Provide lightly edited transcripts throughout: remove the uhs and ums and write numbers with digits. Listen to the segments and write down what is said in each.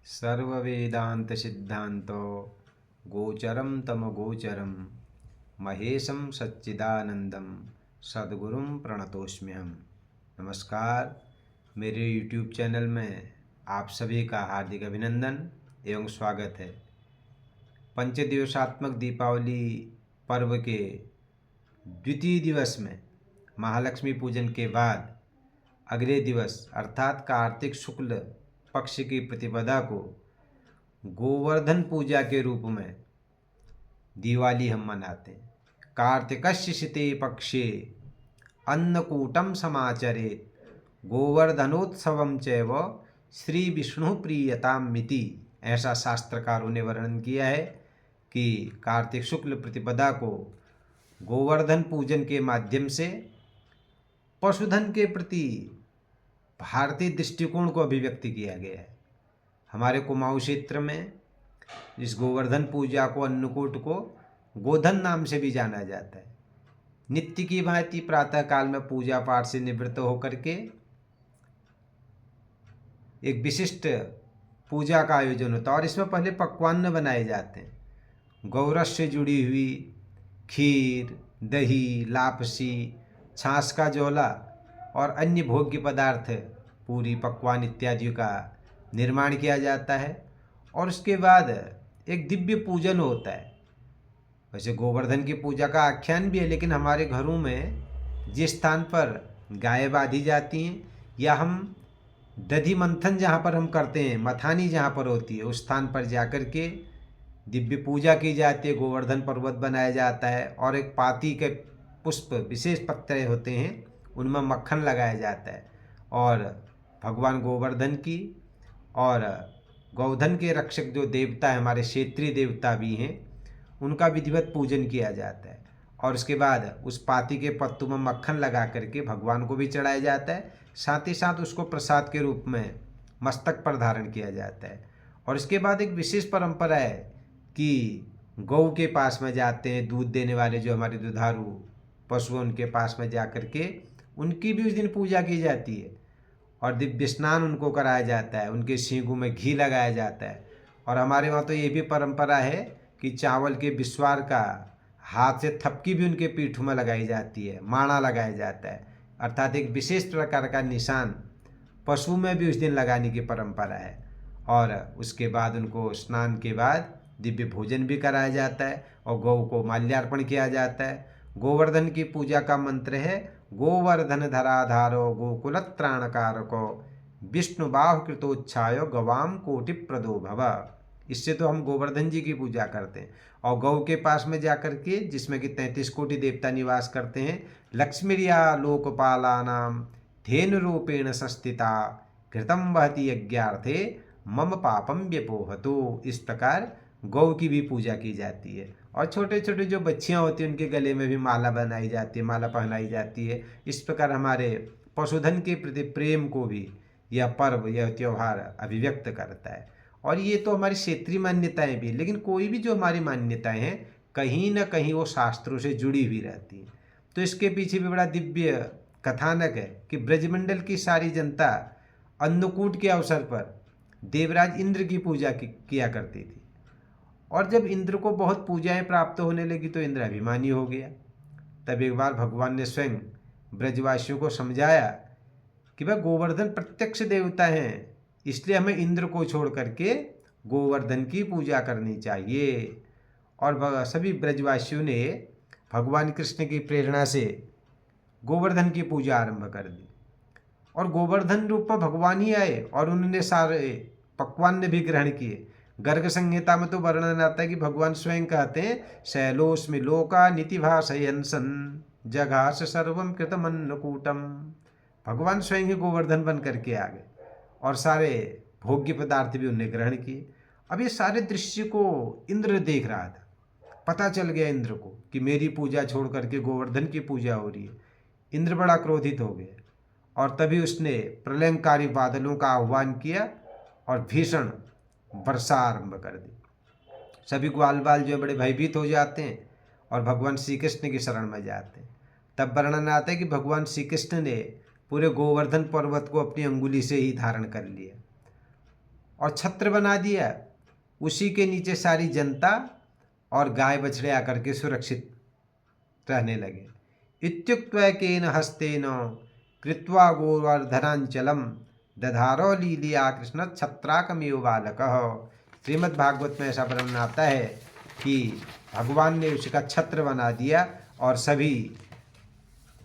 सर्ववेदांत सिद्धांतो गोचरम तम गोचरम महेशम सच्चिदानंदम सद्गुरुम प्रणतोस्म्यहम्। नमस्कार। मेरे YouTube चैनल में आप सभी का हार्दिक अभिनंदन एवं स्वागत है। पंचदिवसात्मक दीपावली पर्व के द्वितीय दिवस में महालक्ष्मी पूजन के बाद अगले दिवस अर्थात कार्तिक शुक्ल पक्ष की प्रतिपदा को गोवर्धन पूजा के रूप में दिवाली हम मनाते हैं। कार्तिकस्य शिते पक्षे अन्नकूटम समाचरेत गोवर्धनोत्सवम चैव श्री विष्णु प्रीयताम मिति। ऐसा शास्त्रकारों ने वर्णन किया है कि कार्तिक शुक्ल प्रतिपदा को गोवर्धन पूजन के माध्यम से पशुधन के प्रति भारतीय दृष्टिकोण को अभिव्यक्त किया गया है। हमारे कुमाऊं क्षेत्र में इस गोवर्धन पूजा को, अन्नकूट को गोधन नाम से भी जाना जाता है। नित्य की भांति प्रातः काल में पूजा पाठ से निवृत्त होकर के एक विशिष्ट पूजा का आयोजन होता है और इसमें पहले पकवान बनाए जाते हैं। गौरस से जुड़ी हुई खीर, दही, लापसी, छाछ का जोला और अन्य भोग्य पदार्थ, पूरी, पकवान इत्यादि का निर्माण किया जाता है और उसके बाद एक दिव्य पूजन होता है। वैसे गोवर्धन की पूजा का आख्यान भी है, लेकिन हमारे घरों में जिस स्थान पर गाय बांधी जाती हैं या हम दधि मंथन जहाँ पर हम करते हैं, मथानी जहाँ पर होती है, उस स्थान पर जाकर के दिव्य पूजा की जाती है। गोवर्धन पर्वत बनाया जाता है और एक पाती के पुष्प, विशेष पत्ते होते हैं, उनमें मक्खन लगाया जाता है और भगवान गोवर्धन की और गौधन के रक्षक जो देवता है, हमारे क्षेत्रीय देवता भी हैं, उनका विधिवत पूजन किया जाता है और उसके बाद उस पाती के पत्तों में मक्खन लगा करके भगवान को भी चढ़ाया जाता है। साथ ही साथ उसको प्रसाद के रूप में मस्तक पर धारण किया जाता है। और इसके बाद एक विशेष परंपरा है कि गौ के पास में जाते हैं, दूध देने वाले जो हमारे दुधारू पशु हैं, उनके पास में जा कर के उनकी भी उस दिन पूजा की जाती है और दिव्य स्नान उनको कराया जाता है, उनके सींगों में घी लगाया जाता है। और हमारे वहाँ तो ये भी परंपरा है कि चावल के बिस्वार का हाथ से थपकी भी उनके पीठों में लगाई जाती है, माणा लगाया जाता है, अर्थात एक विशेष प्रकार का निशान पशु में भी उस दिन लगाने की परंपरा है। और उसके बाद उनको स्नान के बाद दिव्य भोजन भी कराया जाता है और गौ को माल्यार्पण किया जाता है। गोवर्धन की पूजा का मंत्र है गोवर्धन धराधारो गोकुलत्राणकारको विष्णु बाहु कृतोच्छायो गवाम कोटि प्रदो भव। इससे तो हम गोवर्धन जी की पूजा करते हैं और गौ के पास में जाकर के, जिसमें कि 33 कोटि देवता निवास करते हैं, लक्ष्मीरिया लोकपालानाम धेनु रूपेण संस्थिता घृतम वहति यज्ञार्थे मम पापम व्यपोहतु। इस प्रकार गौ की भी पूजा की जाती है और छोटे छोटे जो बच्चियां होती हैं उनके गले में भी माला बनाई जाती है, माला पहनाई जाती है। इस प्रकार हमारे पशुधन के प्रति प्रेम को भी यह पर्व, यह त्यौहार अभिव्यक्त करता है। और ये तो हमारी क्षेत्रीय मान्यताएं भी, लेकिन कोई भी जो हमारी मान्यताएं हैं कहीं ना कहीं वो शास्त्रों से जुड़ी हुई रहती हैं। तो इसके पीछे भी बड़ा दिव्य कथानक है कि ब्रजमंडल की सारी जनता अन्नकूट के अवसर पर देवराज इंद्र की पूजा किया करती थी और जब इंद्र को बहुत पूजाएं प्राप्त होने लगी तो इंद्र अभिमानी हो गया। तब एक बार भगवान ने स्वयं ब्रजवासियों को समझाया कि भाई गोवर्धन प्रत्यक्ष देवता हैं, इसलिए हमें इंद्र को छोड़ करके गोवर्धन की पूजा करनी चाहिए। और सभी ब्रजवासियों ने भगवान कृष्ण की प्रेरणा से गोवर्धन की पूजा आरंभ कर दी और गोवर्धन रूप में भगवान ही आए और उन्होंने सारे पकवान भी ग्रहण किए। गर्ग संहिता में तो वर्णन आता है कि भगवान स्वयं कहते हैं शैलोस्मि लोका नीतिभाषयन्सन जघास सर्वम कृतमन्नकूटम। भगवान स्वयं ही गोवर्धन बन करके आ गए और सारे भोग्य पदार्थ भी उन्हें ग्रहण किए। अब ये सारे दृश्य को इंद्र देख रहा था। पता चल गया इंद्र को कि मेरी पूजा छोड़ करके गोवर्धन की पूजा हो रही है। इंद्र बड़ा क्रोधित हो गया और तभी उसने प्रलयंकारी बादलों का आह्वान किया और भीषण वर्षा आरंभ कर दी। सभी ग्वाल बाल जो बड़े भयभीत हो जाते हैं और भगवान श्री कृष्ण की शरण में जाते हैं। तब वर्णन आता है कि भगवान श्री कृष्ण ने पूरे गोवर्धन पर्वत को अपनी अंगुली से ही धारण कर लिया और छत्र बना दिया, उसी के नीचे सारी जनता और गाय बछड़े आकर के सुरक्षित रहने लगे। इत्युक्त्वैकेन हस्तेन कृत्वा गोवर्धनांचलम दधारो लीलिया कृष्ण छत्राकमेव बालकः। श्रीमद् भागवत में ऐसा वर्णन आता है कि भगवान ने उसका छत्र बना दिया और सभी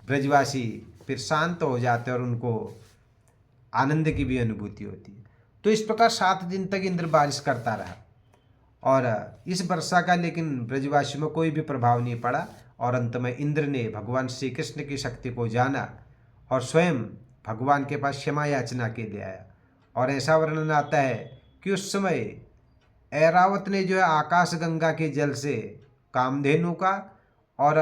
ब्रजवासी फिर शांत हो जाते और उनको आनंद की भी अनुभूति होती है। तो इस प्रकार 7 दिन तक इंद्र बारिश करता रहा और इस वर्षा का लेकिन ब्रजवासियों में कोई भी प्रभाव नहीं पड़ा और अंत में इंद्र ने भगवान श्री कृष्ण की शक्ति को जाना और स्वयं भगवान के पास क्षमा याचना के लिए आया। और ऐसा वर्णन आता है कि उस समय ऐरावत ने जो है आकाश गंगा के जल से कामधेनु का और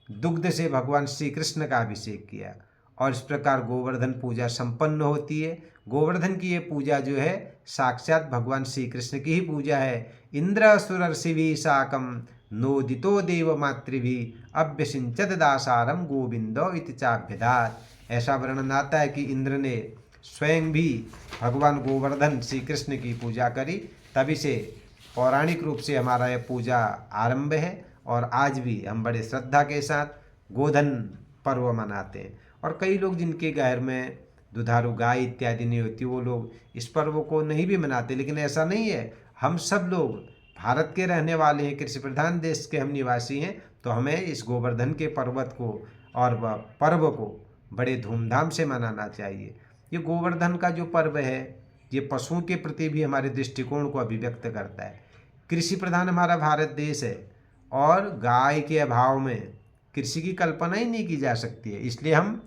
दुग्ध से भगवान श्री कृष्ण का अभिषेक किया और इस प्रकार गोवर्धन पूजा संपन्न होती है। गोवर्धन की ये पूजा जो है साक्षात भगवान श्री कृष्ण की ही पूजा है। इंद्र असुरर्षिभि साकम नोदितो देव मातृभि अभ्यसिंचत दासारम गोविंदो इति चाभ्यदात। ऐसा वर्णन आता है कि इंद्र ने स्वयं भी भगवान गोवर्धन श्री कृष्ण की पूजा करी, तभी से पौराणिक रूप से हमारा यह पूजा आरंभ है और आज भी हम बड़े श्रद्धा के साथ गोधन पर्व मनाते हैं। और कई लोग जिनके घर में दुधारू गाय इत्यादि नहीं होती वो लोग इस पर्व को नहीं भी मनाते, लेकिन ऐसा नहीं है। हम सब लोग भारत के रहने वाले हैं, कृषि प्रधान देश के हम निवासी हैं, तो हमें इस गोवर्धन के पर्वत को और पर्व को बड़े धूमधाम से मनाना चाहिए। ये गोवर्धन का जो पर्व है ये पशुओं के प्रति भी हमारे दृष्टिकोण को अभिव्यक्त करता है। कृषि प्रधान हमारा भारत देश है और गाय के अभाव में कृषि की कल्पना ही नहीं की जा सकती है, इसलिए हम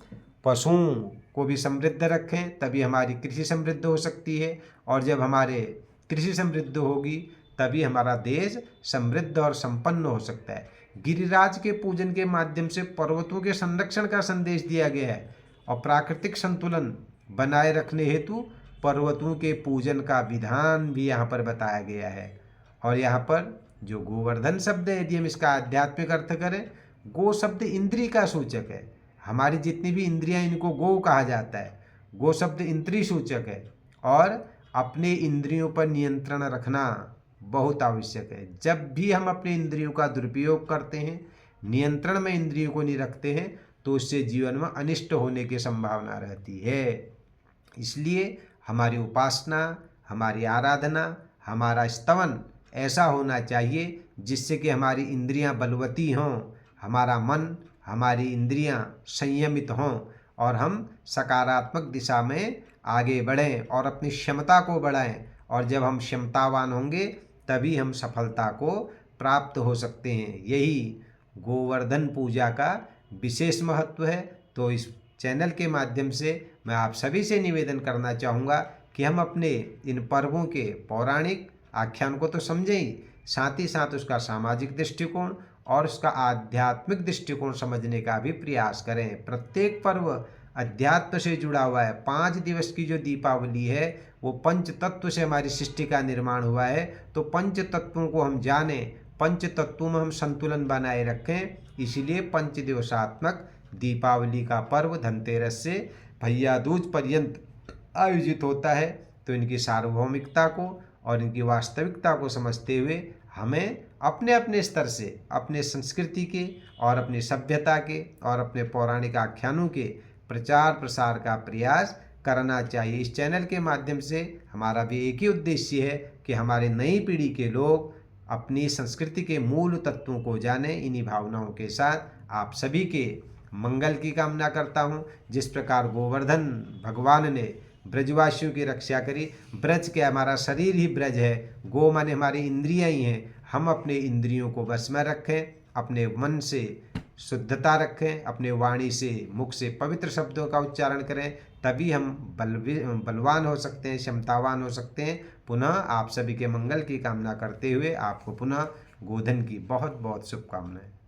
पशुओं को भी समृद्ध रखें, तभी हमारी कृषि समृद्ध हो सकती है और जब हमारे कृषि समृद्ध होगी तभी हमारा देश समृद्ध और संपन्न हो सकता है। गिरिराज के पूजन के माध्यम से पर्वतों के संरक्षण का संदेश दिया गया है और प्राकृतिक संतुलन बनाए रखने हेतु पर्वतों के पूजन का विधान भी यहाँ पर बताया गया है। और यहाँ पर जो गोवर्धन शब्द है, यदि हम इसका आध्यात्मिक अर्थ करें, गो शब्द इंद्रिय का सूचक है। हमारी जितनी भी इंद्रियां इनको गो कहा जाता है। गो शब्द इंद्रिय सूचक है और अपने इंद्रियों पर नियंत्रण रखना बहुत आवश्यक है। जब भी हम अपने इंद्रियों का दुरुपयोग करते हैं, नियंत्रण में इंद्रियों को नहीं रखते हैं, तो उससे जीवन में अनिष्ट होने की संभावना रहती है। इसलिए हमारी उपासना, हमारी आराधना, हमारा स्तवन ऐसा होना चाहिए जिससे कि हमारी इंद्रियां बलवती हों, हमारा मन, हमारी इंद्रियां संयमित हों और हम सकारात्मक दिशा में आगे बढ़ें और अपनी क्षमता को बढ़ाएं। और जब हम क्षमतावान होंगे तभी हम सफलता को प्राप्त हो सकते हैं। यही गोवर्धन पूजा का विशेष महत्व है। तो इस चैनल के माध्यम से मैं आप सभी से निवेदन करना चाहूँगा कि हम अपने इन पर्वों के पौराणिक आख्यान को तो समझें ही, साथ ही साथ उसका सामाजिक दृष्टिकोण और उसका आध्यात्मिक दृष्टिकोण समझने का भी प्रयास करें। प्रत्येक पर्व अध्यात्म से जुड़ा हुआ है। 5 दिवस की जो दीपावली है वो पंच तत्व से हमारी सृष्टि का निर्माण हुआ है। तो पंच तत्वों को हम जानें, पंच तत्वों में हम संतुलन बनाए रखें। इसीलिए पंच दिवसात्मक दीपावली का पर्व धनतेरस से भैया दूज पर्यंत आयोजित होता है। तो इनकी सार्वभौमिकता को और इनकी वास्तविकता को समझते हुए हमें अपने अपने स्तर से अपने संस्कृति के और अपनी सभ्यता के और अपने पौराणिक आख्यानों के प्रचार प्रसार का प्रयास करना चाहिए। इस चैनल के माध्यम से हमारा भी एक ही उद्देश्य है कि हमारे नई पीढ़ी के लोग अपनी संस्कृति के मूल तत्वों को जानें। इन्हीं भावनाओं के साथ आप सभी के मंगल की कामना करता हूँ। जिस प्रकार गोवर्धन भगवान ने ब्रजवासियों की रक्षा करी, ब्रज के हमारा शरीर ही ब्रज है, गो माने हमारी इंद्रियां ही हैं। हम अपने इंद्रियों को बस में रखें, अपने मन से शुद्धता रखें, अपने वाणी से, मुख से पवित्र शब्दों का उच्चारण करें, तभी हम बलवान हो सकते हैं, क्षमतावान हो सकते हैं। पुनः आप सभी के मंगल की कामना करते हुए आपको पुनः गोधन की बहुत बहुत शुभकामनाएं।